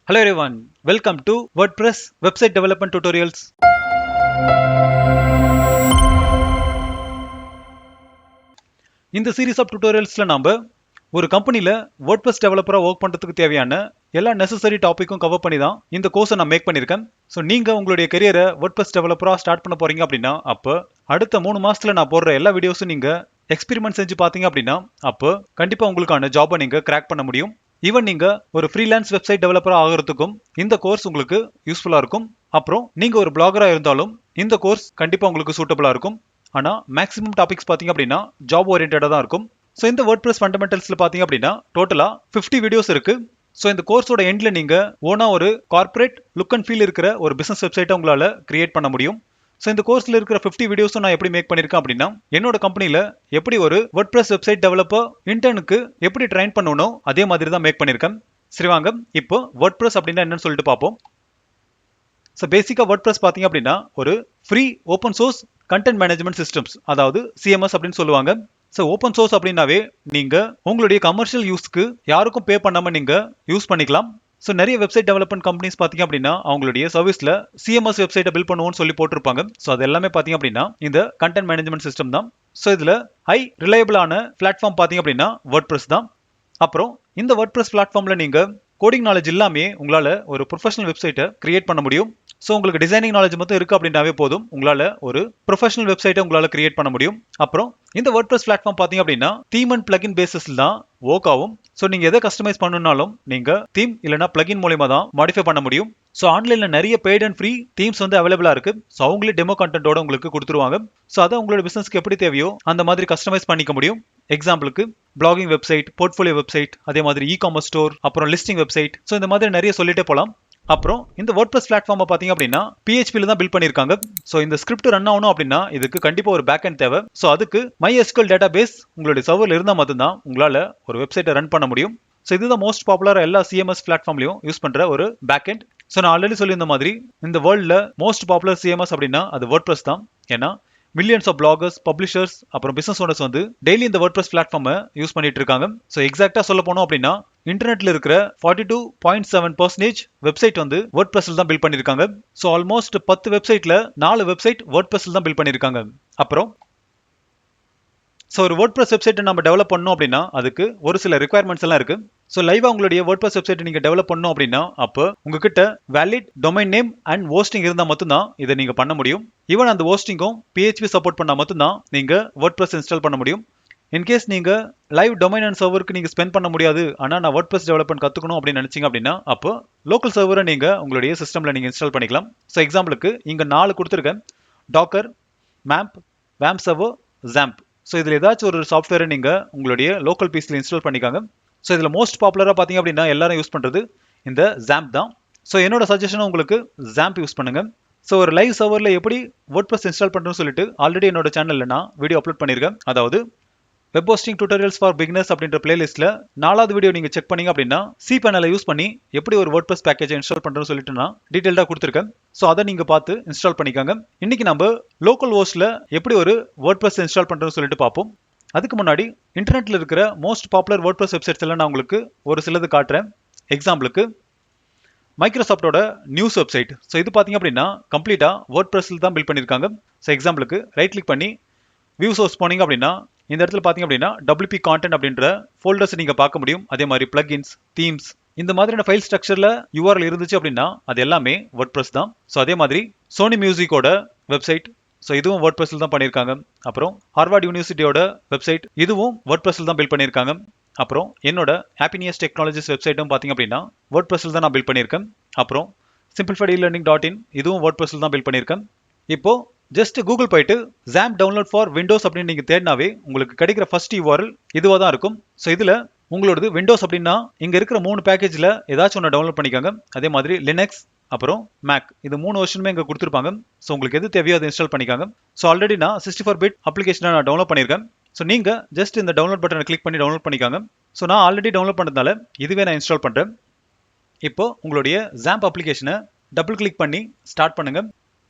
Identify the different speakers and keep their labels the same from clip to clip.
Speaker 1: Hello everyone, welcome to WordPress website development tutorials. இந்த series of tutorialsல நாம ஒரு கம்பெனில WordPress டெவலப்பரா ஒர்க் பண்றதுக்கு தேவையான எல்லா நெசசரி டாபிக்கும் கவர் பண்ணி தான் இந்த கோர்ஸை நான் மேக் பண்ணியிருக்கேன். ஸோ நீங்க உங்களுடைய கெரியரை WordPress டெவலப்பரா ஸ்டார்ட் பண்ண போறீங்க அப்படின்னா அப்போ அடுத்த 3 மாசத்துல நான் போடுற எல்லா வீடியோஸும் நீங்க எக்ஸ்பெரிமெண்ட் செஞ்சு பார்த்தீங்க அப்படின்னா அப்போ கண்டிப்பா உங்களுக்கான ஜாபை நீங்க கிராக் பண்ண முடியும். ஈவன் நீங்க ஒரு ஃப்ரீலான்ஸ் வெப்சைட் டெவலப்பரா ஆகிறதுக்கும் இந்த கோர்ஸ் உங்களுக்கு யூஸ்ஃபுல்லா இருக்கும். அப்புறம் நீங்க ஒரு பிளாகரா இருந்தாலும் இந்த கோர்ஸ் கண்டிப்பா உங்களுக்கு சூட்டபிளா இருக்கும். ஆனா மேக்ஸிமம் டாபிக்ஸ் பாத்தீங்க அப்படின்னா ஜாப் ஓரியன்டா தான் இருக்கும். ஸோ இந்த WordPress ஃபண்டமெண்டல்ஸ்ல பாத்தீங்க அப்படின்னா டோட்டலா 50 வீடியோஸ் இருக்கு. ஸோ இந்த கோர்ஸோட எண்ட்ல நீங்க ஓனா ஒரு கார்ப்பரேட் லுக் அண்ட் ஃபீல் இருக்கிற ஒரு பிசினஸ் வெப்சைட்டை உங்களால கிரியேட் பண்ண முடியும். ஸோ இந்த கோர்ஸ்ல இருக்கிற 50 வீடியோஸும் நான் எப்படி மேக் பண்ணிருக்கேன் அப்படின்னா என்னோட கம்பெனில எப்படி ஒரு WordPress வெப்சைட் டெவலப்பர் இன்டர்னுக்கு எப்படி ட்ரைன் பண்ணணும் அதே மாதிரி தான் மேக் பண்ணிருக்கேன். சரி வாங்க இப்போ WordPress அப்படின்னா என்னன்னு சொல்லிட்டு பார்ப்போம். ஸோ பேசிக்கா WordPress பாத்தீங்க அப்படின்னா ஒரு free open source content management systems, அதாவது CMS அப்படின்னு சொல்லுவாங்க. ஸோ ஓப்பன் சோர்ஸ் அப்படின்னாவே நீங்க உங்களுடைய கமர்ஷியல் யூஸ்க்கு யாருக்கும் பே பண்ணாம நீங்க யூஸ் பண்ணிக்கலாம். ஸோ நிறைய வெப்சைட் டெவலப்மெண்ட் கம்பெனிஸ் பாத்தீங்க அப்படின்னா அவங்களுடைய சர்வீஸ்ல CMS வெப்சைட்டை பில்ட் பண்ணுவோம்னு சொல்லி போட்டிருப்பாங்க. ஸோ அது எல்லாமே பாத்தீங்க அப்படின்னா இந்த கண்டென்ட் மேனேஜ்மெண்ட் சிஸ்டம் தான். ஸோ இதுல ஹை ரிலையபிளான பிளாட்ஃபார்ம் பாத்தீங்க அப்படின்னா WordPress தான். அப்புறம் இந்த WordPress பிளாட்ஃபார்ம்ல நீங்க கோடிங் நாலேஜ் இல்லாமே உங்களால ஒரு ப்ரொஃபஷனல் வெப்சைட்டை கிரியேட் பண்ண முடியும். ஸோ உங்களுக்கு டிசைனிங் நாலேஜ் மட்டும் இருக்கு அப்படின்னாவே போதும், உங்களால ஒரு ப்ரொஃபஷனல் வெப்சைட்டை உங்களால கிரியேட் பண்ண முடியும். அப்புறம் இந்த WordPress பிளாட்ஃபார்ம் பாத்தீங்க அப்படின்னா தீம் அண்ட் பிளகின் பேசிஸ்ல தான் ஒர்க் ஆகும். ஸோ நீங்க எதை கஸ்டமைஸ் பண்ணணும்னாலும் நீங்க தீம் இல்லைனா பிளகின் மூலமா தான் மாடிஃபை பண்ண முடியும். ஸோ ஆன்லைன்ல நிறைய பெய்ட் அண்ட் ஃப்ரீ தீம்ஸ் வந்து அவைலபிளா இருக்கு. ஸோ அவங்களே டெமோ கண்டென்ட்டோட உங்களுக்கு கொடுத்துருவாங்க. ஸோ அதை உங்களோட பிசினஸ்க்கு எப்படி தேவையோ அந்த மாதிரி கஸ்டமைஸ் பண்ணிக்க முடியும். எக்ஸாம்பிளுக்கு பிளாகிங் வெப்சைட், போர்ட்ஃபோலியோ வெப்சைட், அதே மாதிரி இ-காமர்ஸ் ஸ்டோர், அப்புறம் லிஸ்டிங் வெப்சைட். ஸோ இந்த மாதிரி நிறைய சொல்லிட்டே போலாம். அப்புறம் இந்த WordPress பிளாட்ஃபார்மை பாத்தீங்க அப்படின்னா PHP தான் பில்ட் பண்ணிருக்காங்க. ஸோ இந்த ஸ்கிரிப்ட் ரன் ஆகணும் அப்படின்னா இதுக்கு கண்டிப்பா ஒரு பேக் எண்ட் தேவை. ஸோ அதுக்கு MySQL டேட்டாபேஸ் உங்களுடைய சர்வர்ல இருந்தா மட்டும்தான் உங்களால ஒரு வெப்சைட்டை ரன் பண்ண முடியும். ஸோ இதுதான் மோஸ்ட் பாப்புலர் எல்லா CMS பிளாட்ஃபார்ம்லயும் யூஸ் பண்ற ஒரு பேக் எண்ட். ஸோ நான் ஆல்ரெடி சொல்லியிருந்த மாதிரி இந்த வேர்ல்ட்ல மோஸ்ட் பாப்புலர் CMS அப்படின்னா அது WordPress தான். ஏன்னா மில்லியன்ஸ் ஆஃப் பிளாகர்ஸ், பப்ளிஷர்ஸ், அப்புறம் பிசினஸ் ஓனர்ஸ் வந்து டெய்லி இந்த WordPress பிளாட்ஃபார்மை யூஸ் பண்ணிட்டு இருக்காங்க. ஸோ எக்ஸாக்டா சொல்ல போனோம் அப்படின்னா இன்டர்நெட்ல இருக்கிற 42.7% வெப்சைட் வந்து WordPressல தான் பில்ட் பண்ணிருக்காங்க. ஸோ ஆல்மோஸ்ட் 10 வெப்சைட்ல 4 வெப்சைட் WordPressல தான் பில்ட் பண்ணிருக்காங்க. அப்புறம் ஸோ ஒரு WordPress வெப்சைட்டை நம்ம டெவலப் பண்ணணும் அப்படின்னா அதுக்கு ஒரு சில ரெக்யர்மெண்ட்ஸ் எல்லாம் இருக்கு. ஸோ லைவா உங்களுடைய WordPress வெப்சைட்டை நீங்க டெவலப் பண்ணணும் அப்படின்னா அப்போ உங்ககிட்ட valid domain name and hosting இருந்தால் மட்டும்தான் இதை நீங்க பண்ண முடியும். ஈவன் அந்த ஹோஸ்டிங்கும் PHP சப்போர்ட் பண்ணா மட்டும்தான் நீங்க WordPress இன்ஸ்டால் பண்ண முடியும். இன்கேஸ் நீங்க லைவ் டொமைன் அண்ட் சர்வருக்கு நீங்க ஸ்பெண்ட் பண்ண முடியாது, ஆனா நான் WordPress டெவலப்மெண்ட் கத்துக்கணும் அப்படின்னு நினைச்சீங்க அப்படின்னா அப்போ லோக்கல் சர்வரை நீங்க உங்களுடைய சிஸ்டம்ல நீங்க இன்ஸ்டால் பண்ணிக்கலாம். ஸோ எக்ஸாம்பிளுக்கு இங்க 4 கொடுத்துருக்கேன்: டாக்கர், மேம்ப், வேம் சர்வர், ஜாம்ப். ஸோ இதுல ஏதாச்சும் ஒரு சாஃப்ட்வேரை நீங்க உங்களுடைய லோக்கல் பீஸ்ல இன்ஸ்டால் பண்ணிக்காங்க. ஸோ இதுல மோஸ்ட் பாப்புலரா பாத்தீங்க அப்படின்னா எல்லாரும் யூஸ் பண்றது இந்த ஜாம்ப் தான். ஸோ என்னோட சஜஷனும் உங்களுக்கு ஜாம்ப் யூஸ் பண்ணுங்க. ஸோ ஒரு லைவ் சர்வர்ல எப்படி WordPress இன்ஸ்டால் பண்றதுன்னு சொல்லிட்டு ஆல்ரெடி என்னோட சேனல்ல நான் வீடியோ அப்லோட் பண்ணிருக்கேன். அதாவது web hosting tutorials for beginners அப்படின்ற பிளேலிஸ்ட்ல 4வது வீடியோ நீங்க செக் பண்ணீங்க அப்படின்னா cPanel யூஸ் பண்ணி எப்படி ஒரு WordPress பேக்கேஜை இன்ஸ்டால் பண்றதுன்னு சொல்லிட்டு நான் டீடைல்டா கொடுத்துருக்கேன். ஸோ அதை நீங்க பார்த்து இன்ஸ்டால் பண்ணிக்காங்க. இன்னைக்கு நம்ம லோக்கல் ஹோஸ்ட்ல எப்படி ஒரு WordPress இன்ஸ்டால் பண்றதுன்னு சொல்லிட்டு பார்ப்போம். அதுக்கு முன்னாடி இன்டர்நெட்ல இருக்கிற மோஸ்ட் பாப்புலர் WordPress வெப்சைட்ஸ் எல்லாம் நான் உங்களுக்கு ஒரு சிலது காட்டுறேன். எக்ஸாம்பிளுக்கு மைக்ரோசாஃப்டோட நியூஸ் வெப்சைட். ஸோ இது பாத்தீங்க அப்படின்னா கம்ப்ளீட்டா WordPressல தான் பில்ட் பண்ணிருக்காங்க. ஸோ எக்ஸாம்பிளுக்கு ரைட் கிளிக் பண்ணி வியூ சோர்ஸ் போனீங்க அப்படின்னா இந்த இடத்துல பாத்தீங்க அப்படின்னா WP கான்டென்ட் அப்படின்ற ஃபோல்டர்ஸ் நீங்க பார்க்க முடியும். அதே மாதிரி பிளகின்ஸ், தீம்ஸ், இந்த மாதிரியான ஃபைல் ஸ்ட்ரக்சர்ல URL இருந்துச்சு அப்படின்னா அது எல்லாமே WordPress தான். ஸோ அதே மாதிரி சோனி மியூசிக்கோட வெப்சைட், ஸோ இதுவும் WordPressல தான் பண்ணியிருக்காங்க. அப்புறம் ஹார்வர்ட் யூனிவர்சிட்டியோட வெப்சைட், இதுவும் WordPressல தான் பில்ட் பண்ணியிருக்காங்க. அப்புறம் என்னோட ஹாப்பினியஸ் டெக்னாலஜிஸ் வெப்சைட்டும் பாத்தீங்க அப்படின்னா WordPressல தான் நான் பில்ட் பண்ணியிருக்கேன். அப்புறம் simplified-elearning.in இதுவும் WordPressல தான் பில்ட் பண்ணியிருக்கேன். இப்போ ஜஸ்ட் கூகுள் போயிட்டு ஜாம்ப் டவுன்லோட் ஃபார் விண்டோஸ் அப்படின்னு நீங்க தேடினாவே உங்களுக்கு கிடைக்கிற ஃபர்ஸ்ட் URL இதுவா தான் இருக்கும். ஸோ இதுல உங்களோடது விண்டோஸ் அப்படின்னா இங்க இருக்கிற 3 பேக்கேஜ்ல ஏதாச்சும் ஒன்று டவுன்லோட் பண்ணிக்காங்க. அதே மாதிரி லினக்ஸ், அப்புறம் மேக், இது 3 வெர்ஷனுமே இங்க கொடுத்துருப்பாங்க. ஸோ உங்களுக்கு எது தேவையோ அதை இன்ஸ்டால் பண்ணிக்காங்க. ஸோ ஆல்ரெடி நான் 64-bit அப்ளிகேஷனை நான் டவுன்லோட் பண்ணியிருக்கேன். ஸோ நீங்க ஜஸ்ட் இந்த டவுன்லோட் பட்டனை கிளிக் பண்ணி டவுன்லோட் பண்ணிக்காங்க. ஸோ நான் ஆல்ரெடி டவுன்லோட் பண்ணதுனால இதுவே நான் இன்ஸ்டால் பண்றேன். இப்போ உங்களுடைய ஜாம்ப் அப்ளிகேஷனை டபுள் கிளிக் பண்ணி ஸ்டார்ட் பண்ணுங்க.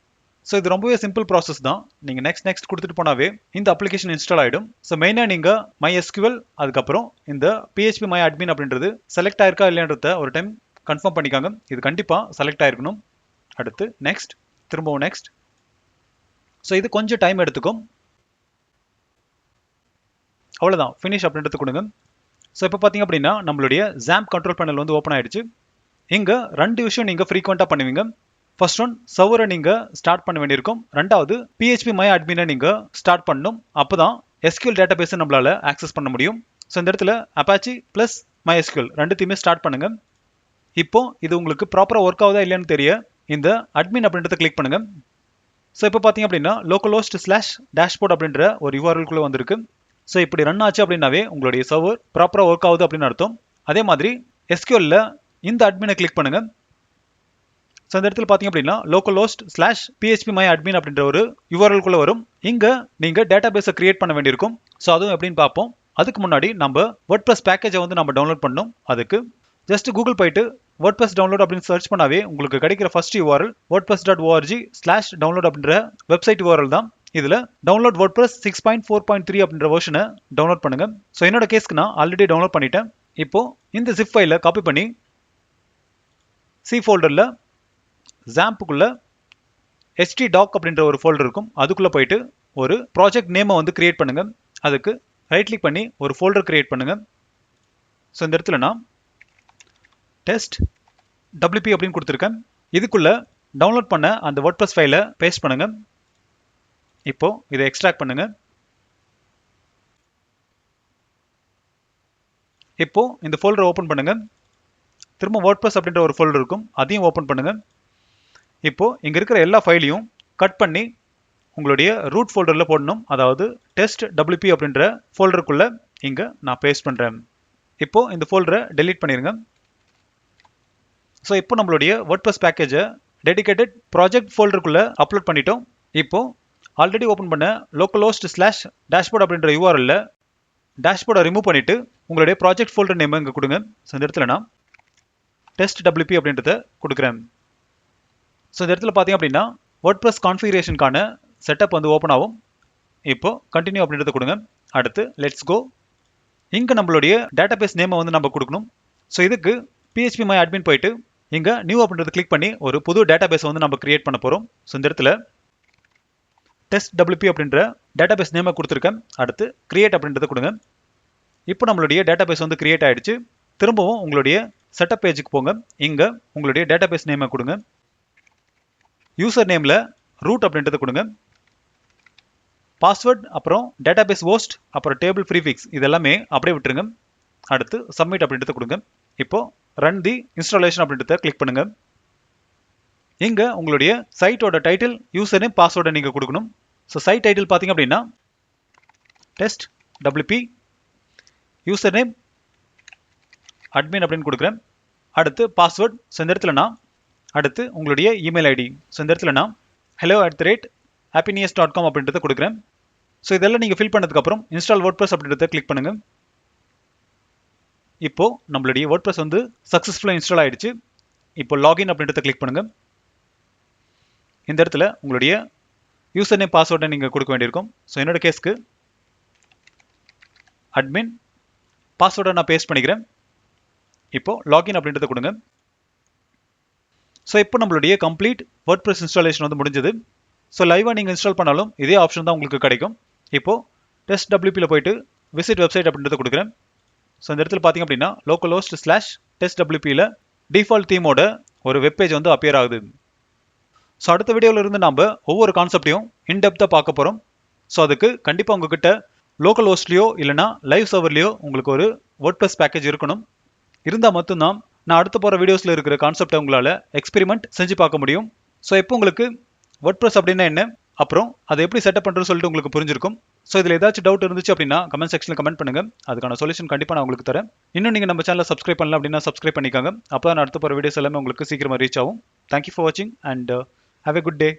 Speaker 1: ஸோ இது ரொம்பவே சிம்பிள் ப்ராசஸ் தான். நீங்க நெக்ஸ்ட் கொடுத்துட்டு போனாவே இந்த அப்ளிகேஷன் இன்ஸ்டால் ஆயிடும். ஸோ மெயினா நீங்க MySQL அதுக்கப்புறம் இந்த PHP My Admin அப்படின்றது செலக்ட் ஆயிருக்கா இல்லைன்றத ஒரு டைம் கன்ஃபார்ம் பண்ணிக்காங்க. இது கண்டிப்பாக செலக்ட் ஆகிருக்கணும். அடுத்து நெக்ஸ்ட், திரும்பவும் நெக்ஸ்ட். ஸோ இது கொஞ்சம் டைம் எடுத்துக்கும். அவ்வளோதான், ஃபினிஷ் அப்படின்றது கொடுங்க. ஸோ இப்போ பார்த்தீங்க அப்படின்னா நம்மளுடைய XAMPP கண்ட்ரோல் பேனல் வந்து ஓப்பன் ஆகிடுச்சு. இங்கே 2 விஷயம் நீங்கள் ஃப்ரீக்வெண்ட்டாக பண்ணுவீங்க. ஃபர்ஸ்ட் ஒன், சர்வரை நீங்கள் ஸ்டார்ட் பண்ண வேண்டியிருக்கும். ரெண்டாவது, PHP My Admin நீங்கள் ஸ்டார்ட் பண்ணணும். அப்போ தான் SQL டேட்டாபேஸை நம்மளால் ஆக்சஸ் பண்ண முடியும். ஸோ இந்த இடத்துல Apache ப்ளஸ் MySQL ரெண்டுத்தையுமே ஸ்டார்ட் பண்ணுங்கள். இப்போ இது உங்களுக்கு ப்ராப்பராக ஒர்க் ஆகுதா இல்லையான்னு தெரிய இந்த அட்மின் அப்படின்றத கிளிக் பண்ணுங்கள். ஸோ இப்போ பார்த்தீங்க அப்படின்னா localhost/dashboard அப்படின்ற ஒரு URL-குள்ளே வந்திருக்கு. ஸோ இப்படி ரன் ஆச்சு அப்படின்னாவே உங்களுடைய சர்வர் ப்ராப்பராக ஒர்க் ஆகுது அப்படின்னு அர்த்தம். அதே மாதிரி SQL-ல இந்த அட்மினை கிளிக் பண்ணுங்க. ஸோ இந்த இடத்துல பார்த்தீங்க அப்படின்னா localhost/php my admin அப்படின்ற ஒரு URL-குள்ளே வரும். இங்கே நீங்கள் டேட்டாபேஸை கிரியேட் பண்ண வேண்டியிருக்கும். ஸோ அதுவும் எப்படின்னு பார்ப்போம். அதுக்கு முன்னாடி நம்ம WordPress பேக்கேஜை வந்து நம்ம டவுன்லோட் பண்ணணும். அதுக்கு ஜஸ்ட் கூகுள் போயிட்டு WordPress டவுன்லோட் அப்படின்னு சர்ச் பண்ணாவே உங்களுக்கு கிடைக்கிற ஃபர்ஸ்ட் URL wordpress.org/download அப்படின்ற வெப்சைட் URL தான். இதில் டவுன்லோட் WordPress 6.4.3 அப்படின்ற வெர்ஷனை டவுன்லோட் பண்ணுங்க. ஸோ என்னோட கேஸ்க்கு நான் ஆல்ரெடி டவுன்லோட் பண்ணிட்டேன். இப்போ இந்த zip ஃபைலை காப்பி பண்ணி C ஃபோல்டரில் XAMPP-குள்ள htdoc அப்படின்ற ஒரு ஃபோல்டர் இருக்கும். அதுக்குள்ளே போயிட்டு ஒரு ப்ராஜெக்ட் நேமை வந்து கிரியேட் பண்ணுங்க. அதுக்கு ரைட் கிளிக் பண்ணி ஒரு ஃபோல்டர் கிரியேட் பண்ணுங்க. ஸோ இந்த இடத்துல நான் டெஸ்ட் WP அப்படின்னு கொடுத்துருக்கேன். இதுக்குள்ள டவுன்லோட் பண்ண அந்த WordPress ஃபைலை பேஸ்ட் பண்ணுங்க. இப்போ இதை எக்ஸ்ட்ராக்ட் பண்ணுங்க. இப்போ இந்த ஃபோல்டரை ஓப்பன் பண்ணுங்க. திரும்ப WordPress அப்படின்ற ஒரு ஃபோல்டர் இருக்கும், அதையும் ஓப்பன் பண்ணுங்க. இப்போ இங்க இருக்கிற எல்லா ஃபைலையும் கட் பண்ணி உங்களுடைய ரூட் ஃபோல்டரில் போடணும். அதாவது டெஸ்ட் WP அப்படின்ற ஃபோல்டருக்குள்ள இங்க நான் பேஸ்ட் பண்றேன். இப்போ இந்த ஃபோல்டரை டெலீட் பண்ணிருங்க. ஸோ இப்போ நம்மளுடைய WordPress பேக்கேஜை டெடிகேட்டட் ப்ராஜெக்ட் ஃபோல்டருக்குள்ள அப்லோட் பண்ணிட்டோம். இப்போ ஆல்ரெடி ஓப்பன் பண்ண localhost/dashboard அப்படின்ற URL-ல டேஷ்போர்டை ரிமூவ் பண்ணிட்டு உங்களுடைய ப்ராஜெக்ட் ஃபோல்டர் நேம் இங்கே கொடுங்க. ஸோ இந்த இடத்துல நான் டெஸ்ட் WP அப்படின்றத கொடுக்குறேன். ஸோ இந்த இடத்துல பார்த்தீங்க அப்படின்னா WordPress கான்ஃபிகரேஷனுக்கான செட்டப் வந்து ஓப்பன் ஆகும். இப்போ கண்டினியூ அப்படின்றத கொடுங்க. அடுத்து லெட்ஸ் கோ. இங்கே நம்மளுடைய டேட்டாபேஸ் நேமை வந்து நம்ம கொடுக்கணும். ஸோ இதுக்கு PHP My Admin போயிட்டு இங்கே நியூ அப்படின்றத கிளிக் பண்ணி ஒரு புது டேட்டாபேஸை வந்து நம்ம கிரியேட் பண்ண போகிறோம். ஸோ இந்த இடத்துல டெஸ்ட் WP அப்படின்ற டேட்டாபேஸ் நேமை கொடுத்துருக்கேன். அடுத்து கிரியேட் அப்படின்றத கொடுங்க. இப்போ நம்மளுடைய டேட்டாபேஸ் வந்து கிரியேட் ஆகிடுச்சு. திரும்பவும் உங்களுடைய செட்டப் பேஜுக்கு போங்க. இங்கே உங்களுடைய டேட்டாபேஸ் நேமை கொடுங்க. யூசர் நேமில் ரூட் அப்படின்றத கொடுங்க. பாஸ்வேர்ட், அப்புறம் டேட்டாபேஸ் ஹோஸ்ட், அப்புறம் டேபிள் ப்ரீஃபிக்ஸ் இதெல்லாமே அப்படியே விட்டுருங்க. அடுத்து சப்மிட் அப்படின்றத கொடுங்க. இப்போ ரன் தி இன்ஸ்டாலேஷன் அப்படின்றத கிளிக் பண்ணுங்க. இங்கே உங்களுடைய சைட்டோட டைட்டில், யூசர் நேம், பாஸ்வேர்டை நீங்கள் கொடுக்கணும். ஸோ சைட் டைட்டில் பார்த்தீங்க அப்படின்னா test WP, user name admin அப்படின்னு கொடுக்குறேன். அடுத்து பாஸ்வேர்ட். ஸோ இந்த இடத்துல நான் அடுத்து உங்களுடைய இமெயில் ஐடி. ஸோ இந்த இடத்துல நான் hello@happiness.com அப்படின்றத கொடுக்குறேன். ஸோ இதெல்லாம் நீங்கள் ஃபில் பண்ணதுக்கப்புறம் இன்ஸ்டால் WordPress அப்படின்றத கிளிக் பண்ணுங்க. இப்போ நம்மளுடைய WordPress வந்து சக்ஸஸ்ஃபுல்லாக இன்ஸ்டால் ஆகிடுச்சு. இப்போ லாகின் அப்படின்றத கிளிக் பண்ணுங்க. இந்த இடத்துல உங்களுடைய யூசர் நேம், பாஸ்வேர்டை நீங்கள் கொடுக்க வேண்டியிருக்கும். ஸோ என்னோட கேஸ்க்கு அட்மின், பாஸ்வேர்டை நான் பேஸ்ட் பண்ணிக்கிறேன். இப்போ லாகின் அப்படின்றத கொடுங்க. ஸோ இப்போ நம்மளுடைய கம்ப்ளீட் WordPress இன்ஸ்டாலேஷன் வந்து முடிஞ்சது. ஸோ லைவாக நீங்கள் இன்ஸ்டால் பண்ணாலும் இதே ஆப்ஷன் தான் உங்களுக்கு கிடைக்கும். இப்போது டெஸ்ட் WP-ல போயிட்டு விசிட் வெப்சைட் அப்படின்றத கொடுக்குறேன். ஸோ இந்த இடத்துல பார்த்தீங்க அப்படின்னா localhost/test WP-ல டிஃபால்ட் தீமோட ஒரு வெப்பேஜ் வந்து அப்பியர் ஆகுது. ஸோ அடுத்த வீடியோவில் இருந்து நம்ம ஒவ்வொரு கான்செப்டையும் இன்டெப்த்தாக பார்க்க போகிறோம். ஸோ அதுக்கு கண்டிப்பாக உங்ககிட்ட லோக்கல் ஹோஸ்ட்லையோ இல்லைனா லைவ் சர்வர்லையோ உங்களுக்கு ஒரு WordPress பேக்கேஜ் இருக்கணும். இருந்தால் மட்டும்தான் நான் அடுத்த போகிற வீடியோஸில் இருக்கிற கான்செப்டை உங்களால் எக்ஸ்பெரிமெண்ட் செஞ்சு பார்க்க முடியும். ஸோ இப்போ உங்களுக்கு WordPress அப்படின்னா என்ன, அப்புறம் அதை எப்படி செட்டப் பண்ணுறதுன்னு சொல்லிட்டு உங்களுக்கு புரிஞ்சிருக்கும். ஸோ இதில் ஏதாச்சும் டவுட் இருந்துச்சு அப்படின்னா கமெண்ட் செக்ஷனில் கமெண்ட் பண்ணுங்கள். அதுக்கான சொல்யூஷன் கண்டிப்பாக நான் உங்களுக்கு தரேன். இன்னும் நீங்கள் நம்ம சேனலை சப்ஸ்கிரைப் பண்ணல அப்படின்னா சப்ஸ்கிரைப் பண்ணிக்காங்க. அப்போ தான் அடுத்த போகிற வீடியோஸ் எல்லாமே உங்களுக்கு சீக்கிரமாக ரீச் ஆகும். தேங்க்யூ ஃபார் வாட்சிங் and have a good day.